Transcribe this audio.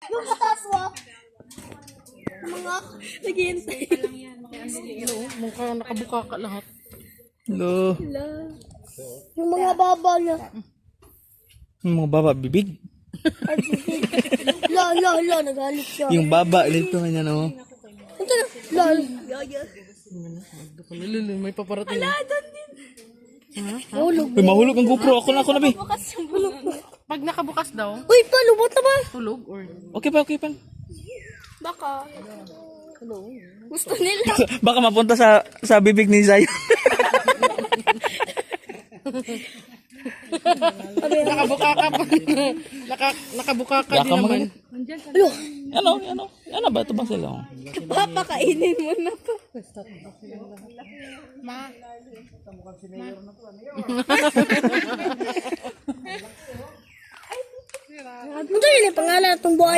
Yung kataswa. Mga naghihintay. Mukha nakabuka ka lahat. Hello. Yung mga baba niya. Yung mga baba, bibig. Ay, bibig. Nagalit siya. Yung baba, dito kanya no. Ito na. Yaya. May paparating. Hulog. Uy, mahulog ang GoPro. Ako na, be. Pag nakabukas daw, Uy, palubot na ba? tulog or... Okay pa, okay pa. Baka. Gusto nila. Baka mapunta sa bibig ni Zay. Nakabuka ka pa. Nakabuka ka Baka din naman. Ano ba? Ito bang sila? Papakainin mo na to. Ito yun yung pangalan ng buhay.